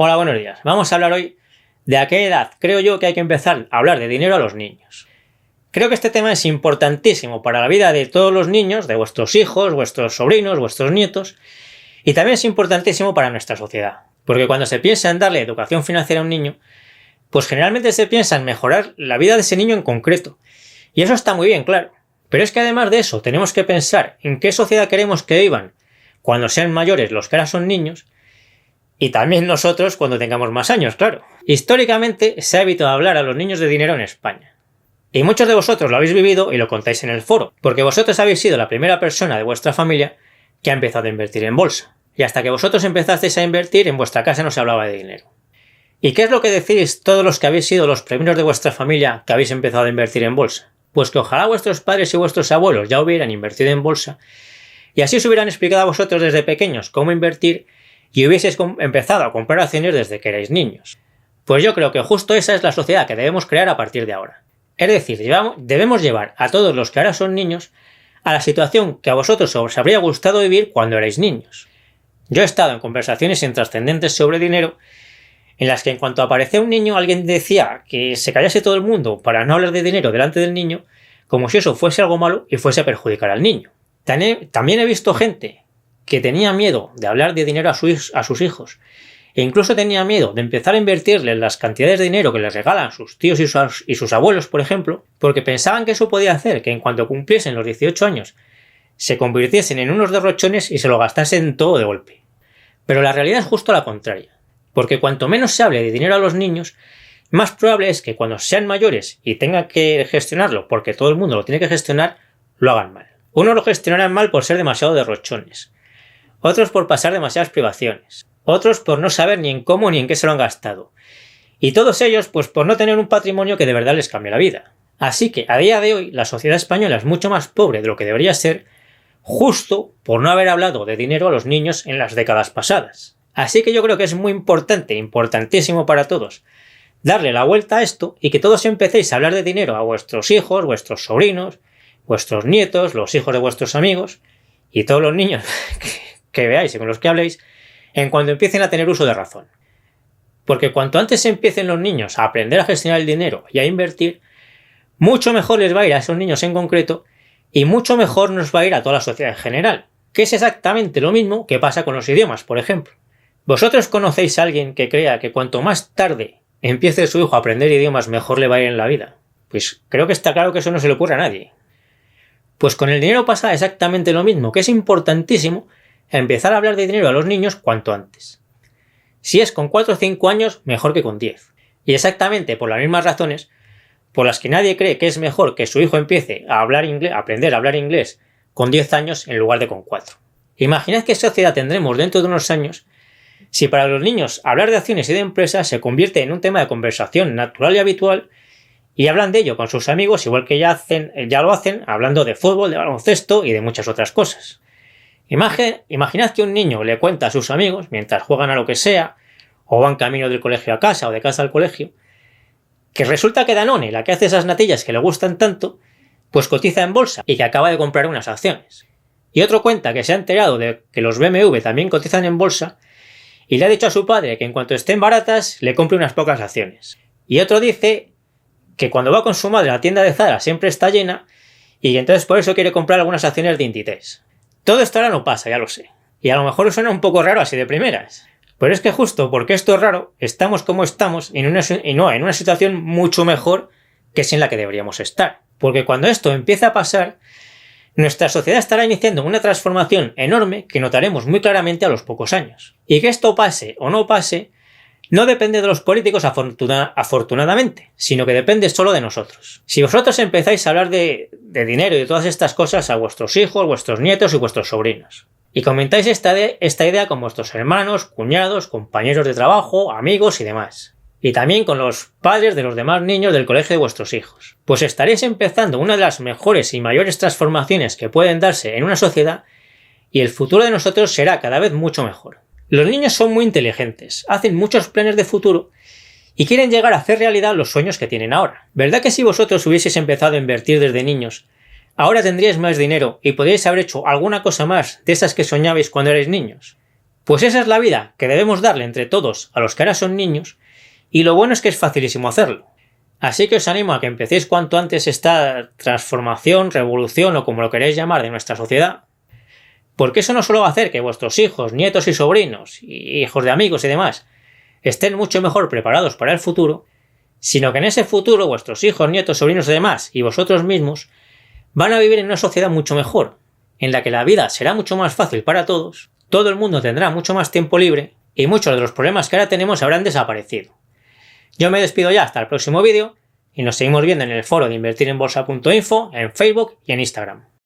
Hola, buenos días. Vamos a hablar hoy de a qué edad creo yo que hay que empezar a hablar de dinero a los niños. Creo que este tema es importantísimo para la vida de todos los niños, de vuestros hijos, vuestros sobrinos, vuestros nietos, y también es importantísimo para nuestra sociedad. Porque cuando se piensa en darle educación financiera a un niño, pues generalmente se piensa en mejorar la vida de ese niño en concreto. Y eso está muy bien, claro. Pero es que además de eso, tenemos que pensar en qué sociedad queremos que vivan cuando sean mayores los que ahora son niños, y también nosotros cuando tengamos más años, claro. Históricamente se ha evitado hablar a los niños de dinero en España. Y muchos de vosotros lo habéis vivido y lo contáis en el foro, porque vosotros habéis sido la primera persona de vuestra familia que ha empezado a invertir en bolsa. Y hasta que vosotros empezasteis a invertir, en vuestra casa no se hablaba de dinero. ¿Y qué es lo que decís todos los que habéis sido los primeros de vuestra familia que habéis empezado a invertir en bolsa? Pues que ojalá vuestros padres y vuestros abuelos ya hubieran invertido en bolsa y así os hubieran explicado a vosotros desde pequeños cómo invertir y hubieseis empezado a comprar acciones desde que erais niños. Pues yo creo que justo esa es la sociedad que debemos crear a partir de ahora. Es decir, debemos llevar a todos los que ahora son niños a la situación que a vosotros os habría gustado vivir cuando erais niños. Yo he estado en conversaciones intrascendentes sobre dinero en las que en cuanto aparecía un niño alguien decía que se callase todo el mundo para no hablar de dinero delante del niño, como si eso fuese algo malo y fuese a perjudicar al niño. También he visto gente que tenía miedo de hablar de dinero a sus hijos e incluso tenía miedo de empezar a invertirles las cantidades de dinero que les regalan sus tíos y sus abuelos, por ejemplo, porque pensaban que eso podía hacer que en cuanto cumpliesen los 18 años se convirtiesen en unos derrochones y se lo gastasen todo de golpe. Pero la realidad es justo la contraria, porque cuanto menos se hable de dinero a los niños, más probable es que cuando sean mayores y tengan que gestionarlo, porque todo el mundo lo tiene que gestionar, lo hagan mal. Unos lo gestionarán mal por ser demasiado derrochones, otros por pasar demasiadas privaciones, otros por no saber ni en cómo ni en qué se lo han gastado, y todos ellos pues por no tener un patrimonio que de verdad les cambie la vida. Así que a día de hoy la sociedad española es mucho más pobre de lo que debería ser, justo por no haber hablado de dinero a los niños en las décadas pasadas. Así que yo creo que es muy importante, importantísimo para todos, darle la vuelta a esto y que todos empecéis a hablar de dinero a vuestros hijos, vuestros sobrinos, vuestros nietos, los hijos de vuestros amigos y todos los niños que veáis y con los que habléis en cuanto empiecen a tener uso de razón. Porque cuanto antes empiecen los niños a aprender a gestionar el dinero y a invertir, mucho mejor les va a ir a esos niños en concreto y mucho mejor nos va a ir a toda la sociedad en general, que es exactamente lo mismo que pasa con los idiomas, por ejemplo. ¿Vosotros conocéis a alguien que crea que cuanto más tarde empiece su hijo a aprender idiomas mejor le va a ir en la vida? Pues creo que está claro que eso no se le ocurre a nadie. Pues con el dinero pasa exactamente lo mismo, que es importantísimo empezar a hablar de dinero a los niños cuanto antes. Si es con 4 o 5 años, mejor que con 10. Y exactamente por las mismas razones por las que nadie cree que es mejor que su hijo empiece a aprender a hablar inglés con 10 años en lugar de con 4. Imaginad qué sociedad tendremos dentro de unos años si para los niños hablar de acciones y de empresas se convierte en un tema de conversación natural y habitual y hablan de ello con sus amigos igual que ya lo hacen hablando de fútbol, de baloncesto y de muchas otras cosas. Imaginad que un niño le cuenta a sus amigos, mientras juegan a lo que sea, o van camino del colegio a casa o de casa al colegio, que resulta que Danone, la que hace esas natillas que le gustan tanto, pues cotiza en bolsa y que acaba de comprar unas acciones. Y otro cuenta que se ha enterado de que los BMW también cotizan en bolsa y le ha dicho a su padre que en cuanto estén baratas le compre unas pocas acciones. Y otro dice que cuando va con su madre a la tienda de Zara siempre está llena y entonces por eso quiere comprar algunas acciones de Inditex. Todo esto ahora no pasa, ya lo sé. Y a lo mejor suena un poco raro así de primeras. Pero es que justo porque esto es raro, estamos como estamos en una situación mucho mejor que es en la que deberíamos estar. Porque cuando esto empiece a pasar, nuestra sociedad estará iniciando una transformación enorme que notaremos muy claramente a los pocos años. Y que esto pase o no pase, no depende de los políticos afortunadamente, sino que depende solo de nosotros. Si vosotros empezáis a hablar de dinero y de todas estas cosas a vuestros hijos, vuestros nietos y vuestros sobrinos, y comentáis esta idea con vuestros hermanos, cuñados, compañeros de trabajo, amigos y demás, y también con los padres de los demás niños del colegio de vuestros hijos, pues estaréis empezando una de las mejores y mayores transformaciones que pueden darse en una sociedad y el futuro de nosotros será cada vez mucho mejor. Los niños son muy inteligentes, hacen muchos planes de futuro y quieren llegar a hacer realidad los sueños que tienen ahora. ¿Verdad que si vosotros hubieseis empezado a invertir desde niños, ahora tendríais más dinero y podríais haber hecho alguna cosa más de esas que soñabais cuando erais niños? Pues esa es la vida que debemos darle entre todos a los que ahora son niños, y lo bueno es que es facilísimo hacerlo. Así que os animo a que empecéis cuanto antes esta transformación, revolución o como lo queréis llamar de nuestra sociedad, porque eso no solo va a hacer que vuestros hijos, nietos y sobrinos, y hijos de amigos y demás, estén mucho mejor preparados para el futuro, sino que en ese futuro vuestros hijos, nietos, sobrinos y demás, y vosotros mismos, van a vivir en una sociedad mucho mejor, en la que la vida será mucho más fácil para todos, todo el mundo tendrá mucho más tiempo libre, y muchos de los problemas que ahora tenemos habrán desaparecido. Yo me despido ya hasta el próximo vídeo, y nos seguimos viendo en el foro de invertirenbolsa.info, en Facebook y en Instagram.